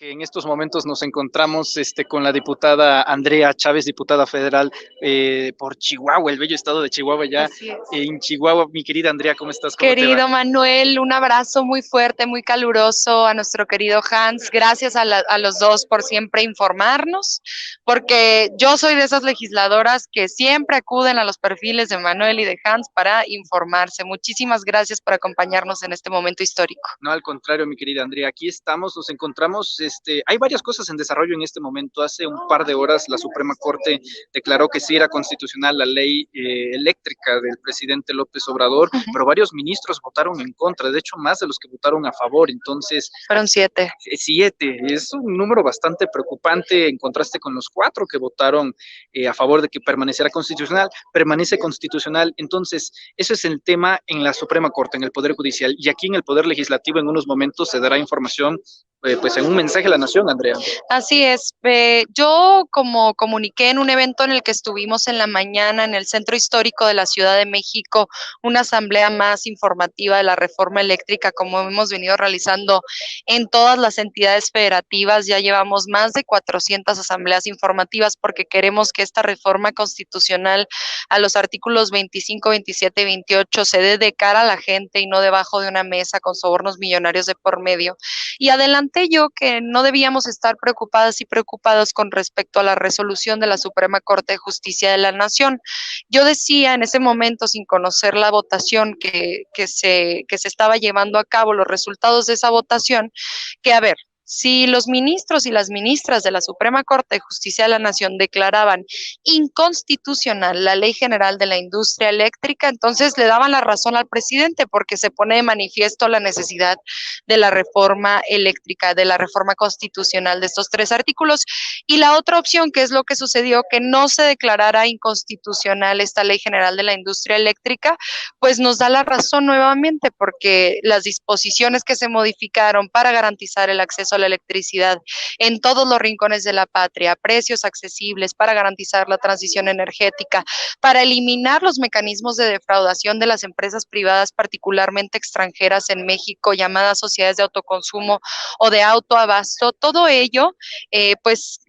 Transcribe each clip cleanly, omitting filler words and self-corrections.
Que en estos momentos nos encontramos con la diputada Andrea Chávez, diputada federal por Chihuahua, el bello estado de Chihuahua, ya Así es. en Chihuahua. Mi querida Andrea, ¿cómo estás? ¿Cómo te va? Querido Manuel, un abrazo muy fuerte, muy caluroso a nuestro querido Hans. Gracias a los dos por siempre informarnos, porque yo soy de esas legisladoras que siempre acuden a los perfiles de Manuel y de Hans para informarse. Muchísimas gracias por acompañarnos en este momento histórico. No, al contrario, mi querida Andrea, aquí estamos, nos encontramos, hay varias cosas en desarrollo en este momento. Hace un par de horas la Suprema Corte declaró que sí era constitucional la ley eléctrica del presidente López Obrador, pero varios ministros votaron en contra, de hecho más de los que votaron a favor. Entonces Fueron 7. 7, es un número bastante preocupante en contraste con los 4 que votaron a favor de que permaneciera constitucional. Permanece constitucional. Entonces eso es el tema en la Suprema Corte, en el Poder Judicial, y aquí en el Poder Legislativo en unos momentos se dará información pues en un mensaje a la nación, Andrea. Así es. Yo como comuniqué en un evento en el que estuvimos en la mañana en el Centro Histórico de la Ciudad de México, una asamblea más informativa de la reforma eléctrica, como hemos venido realizando en todas las entidades federativas. Ya llevamos más de 400 asambleas informativas porque queremos que esta reforma constitucional a los artículos 25, 27 y 28 se dé de cara a la gente y no debajo de una mesa con sobornos millonarios de por medio. Y adelanté yo que no debíamos estar preocupadas y preocupados con respecto a la resolución de la Suprema Corte de Justicia de la Nación. Yo decía en ese momento, sin conocer la votación que se estaba llevando a cabo, los resultados de esa votación, que a ver, si los ministros y las ministras de la Suprema Corte de Justicia de la Nación declaraban inconstitucional la Ley General de la Industria Eléctrica, entonces le daban la razón al presidente porque se pone de manifiesto la necesidad de la reforma eléctrica, de la reforma constitucional de estos 3 artículos. Y la otra opción, que es lo que sucedió, que no se declarara inconstitucional esta Ley General de la Industria Eléctrica, pues nos da la razón nuevamente porque las disposiciones que se modificaron para garantizar el acceso a la electricidad en todos los rincones de la patria, precios accesibles, para garantizar la transición energética, para eliminar los mecanismos de defraudación de las empresas privadas, particularmente extranjeras en México, llamadas sociedades de autoconsumo o de autoabasto. Todo ello, pues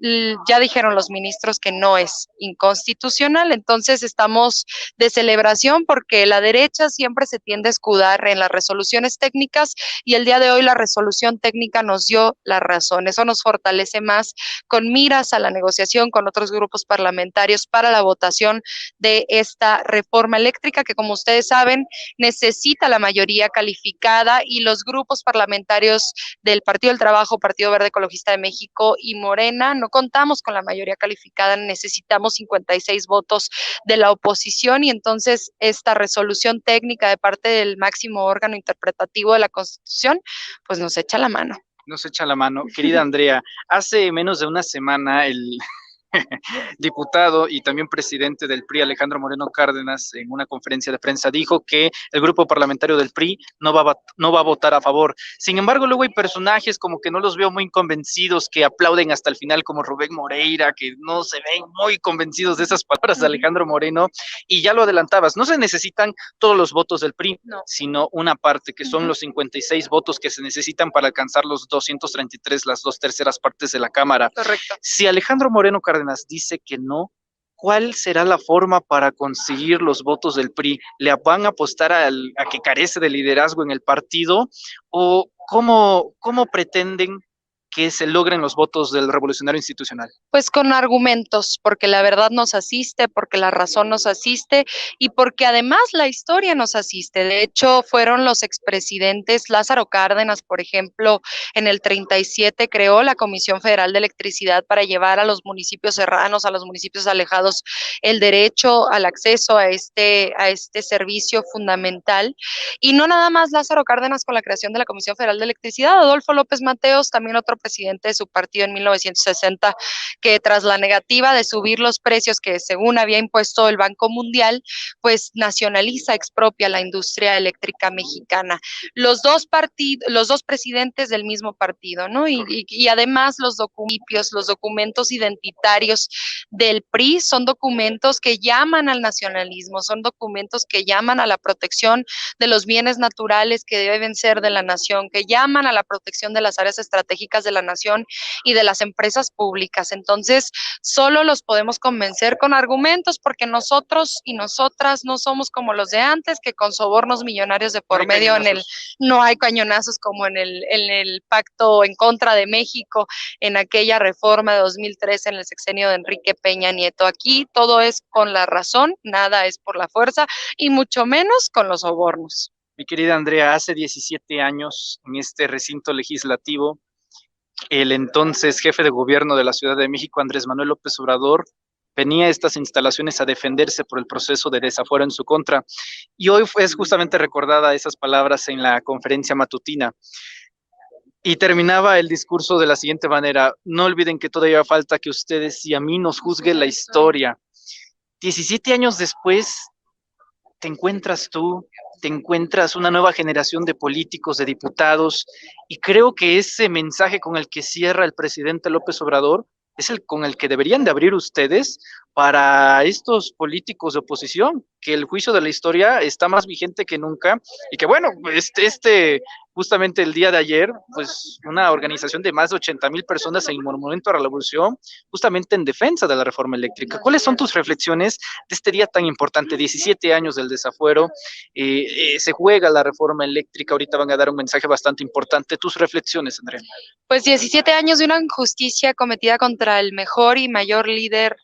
ya dijeron los ministros que no es inconstitucional. Entonces estamos de celebración porque la derecha siempre se tiende a escudar en las resoluciones técnicas y el día de hoy la resolución técnica nos dio la razón. Eso nos fortalece más con miras a la negociación con otros grupos parlamentarios para la votación de esta reforma eléctrica que, como ustedes saben, necesita la mayoría calificada y los grupos parlamentarios del Partido del Trabajo, Partido Verde Ecologista de México y Morena no contamos con la mayoría calificada, necesitamos 56 votos de la oposición y entonces esta resolución técnica de parte del máximo órgano interpretativo de la Constitución pues nos echa la mano. Nos echa la mano. Querida Andrea, hace menos de una semana el diputado y también presidente del PRI, Alejandro Moreno Cárdenas, en una conferencia de prensa dijo que el grupo parlamentario del PRI no va a votar a favor. Sin embargo, luego hay personajes como que no los veo muy convencidos, que aplauden hasta el final, como Rubén Moreira, que no se ven muy convencidos de esas palabras de Alejandro Moreno, y ya lo adelantabas, no se necesitan todos los votos del PRI, sino una parte, que son los 56 votos que se necesitan para alcanzar los 233, las 2/3 partes de la Cámara. Correcto. Si Alejandro Moreno Cárdenas dice que no, ¿cuál será la forma para conseguir los votos del PRI? ¿Le van a apostar a que carece de liderazgo en el partido? ¿O cómo pretenden que se logren los votos del Revolucionario Institucional? Pues con argumentos, porque la verdad nos asiste, porque la razón nos asiste y porque además la historia nos asiste. De hecho, fueron los expresidentes Lázaro Cárdenas, por ejemplo, en el 37 creó la Comisión Federal de Electricidad para llevar a los municipios serranos, a los municipios alejados, el derecho al acceso a este servicio fundamental. Y no nada más Lázaro Cárdenas con la creación de la Comisión Federal de Electricidad, Adolfo López Mateos, también otro presidente de su partido en 1960, que tras la negativa de subir los precios que según había impuesto el Banco Mundial, pues nacionaliza, expropia la industria eléctrica mexicana. Los dos presidentes del mismo partido, ¿no? Y además los documentos identitarios del PRI son documentos que llaman al nacionalismo, son documentos que llaman a la protección de los bienes naturales que deben ser de la nación, que llaman a la protección de las áreas estratégicas de la nación y de las empresas públicas. Entonces, solo los podemos convencer con argumentos, porque nosotros y nosotras no somos como los de antes, que con sobornos millonarios de por medio no hay cañonazos como en el pacto en contra de México, en aquella reforma de 2003 en el sexenio de Enrique Peña Nieto. Aquí todo es con la razón, nada es por la fuerza y mucho menos con los sobornos. Mi querida Andrea, hace 17 años en este recinto legislativo, el entonces jefe de gobierno de la Ciudad de México, Andrés Manuel López Obrador, venía a estas instalaciones a defenderse por el proceso de desafuero en su contra. Y hoy es justamente recordada esas palabras en la conferencia matutina. Y terminaba el discurso de la siguiente manera: no olviden que todavía falta que ustedes y a mí nos juzgue la historia. 17 años después, te encuentras tú, te encuentras una nueva generación de políticos, de diputados, y creo que ese mensaje con el que cierra el presidente López Obrador es el con el que deberían de abrir ustedes para estos políticos de oposición, que el juicio de la historia está más vigente que nunca, y que bueno, justamente el día de ayer, pues una organización de más de 80,000 personas en el Monumento a la Revolución, justamente en defensa de la reforma eléctrica. ¿Cuáles son tus reflexiones de este día tan importante? 17 años del desafuero, se juega la reforma eléctrica, ahorita van a dar un mensaje bastante importante. ¿Tus reflexiones, Andrea? Pues 17 años de una injusticia cometida contra el mejor y mayor líder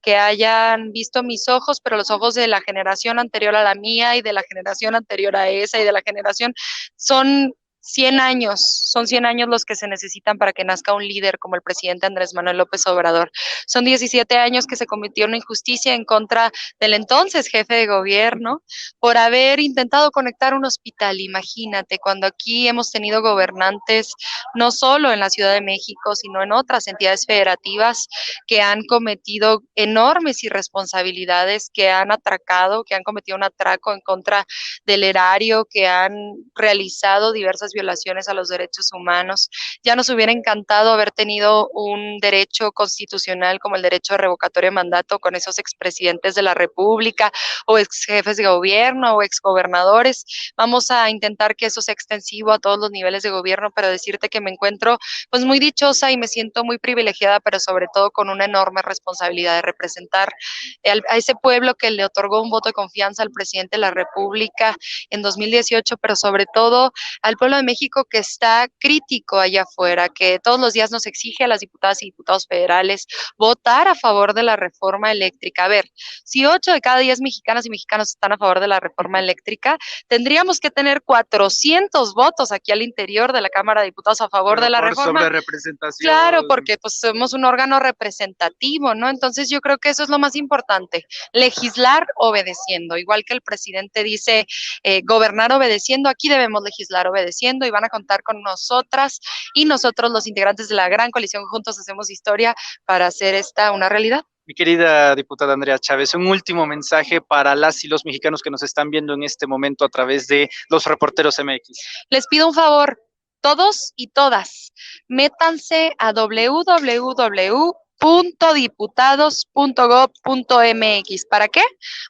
que hayan visto mis ojos, pero los ojos de la generación anterior a la mía y de la generación anterior a esa y de la generación, son 100 años, son 100 años los que se necesitan para que nazca un líder como el presidente Andrés Manuel López Obrador. Son 17 años que se cometió una injusticia en contra del entonces jefe de gobierno por haber intentado conectar un hospital. Imagínate, cuando aquí hemos tenido gobernantes, no solo en la Ciudad de México, sino en otras entidades federativas, que han cometido enormes irresponsabilidades, que han atracado, que han cometido un atraco en contra del erario, que han realizado diversas violaciones a los derechos humanos. Ya nos hubiera encantado haber tenido un derecho constitucional como el derecho a revocatoria de mandato con esos expresidentes de la República o ex jefes de gobierno o exgobernadores. Vamos a intentar que eso sea extensivo a todos los niveles de gobierno, pero decirte que me encuentro pues muy dichosa y me siento muy privilegiada, pero sobre todo con una enorme responsabilidad de representar a ese pueblo que le otorgó un voto de confianza al presidente de la República en 2018, pero sobre todo al pueblo de México, que está crítico allá afuera, que todos los días nos exige a las diputadas y diputados federales votar a favor de la reforma eléctrica. A ver, si 8 de cada 10 mexicanas y mexicanos están a favor de la reforma eléctrica, tendríamos que tener 400 votos aquí al interior de la Cámara de Diputados a favor de la reforma. Sobre representación. Claro, porque pues somos un órgano representativo, ¿no? Entonces yo creo que eso es lo más importante, legislar obedeciendo, igual que el presidente dice gobernar obedeciendo, aquí debemos legislar obedeciendo y van a contar con nosotras y nosotros los integrantes de la gran coalición Juntos Hacemos Historia para hacer esta una realidad. Mi querida diputada Andrea Chávez, un último mensaje para las y los mexicanos que nos están viendo en este momento a través de los Reporteros MX. Les pido un favor, todos y todas, métanse a www.diputados.gov.mx. ¿Para qué?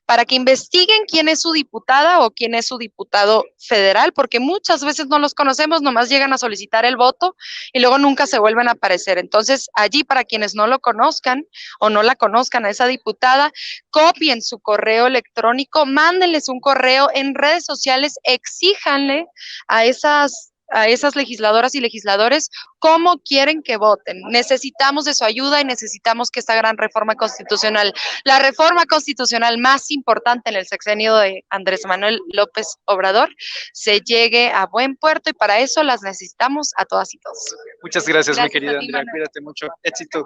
Para que investiguen quién es su diputada o quién es su diputado federal, porque muchas veces no los conocemos, nomás llegan a solicitar el voto y luego nunca se vuelven a aparecer. Entonces, allí, para quienes no lo conozcan o no la conozcan a esa diputada, copien su correo electrónico, mándenles un correo en redes sociales, exíjanle a esas legisladoras y legisladores cómo quieren que voten. Necesitamos de su ayuda y necesitamos que esta gran reforma constitucional, la reforma constitucional más importante en el sexenio de Andrés Manuel López Obrador, se llegue a buen puerto, y para eso las necesitamos a todas y todos. Muchas gracias, mi querida Andrea. Cuídate mucho. Éxito.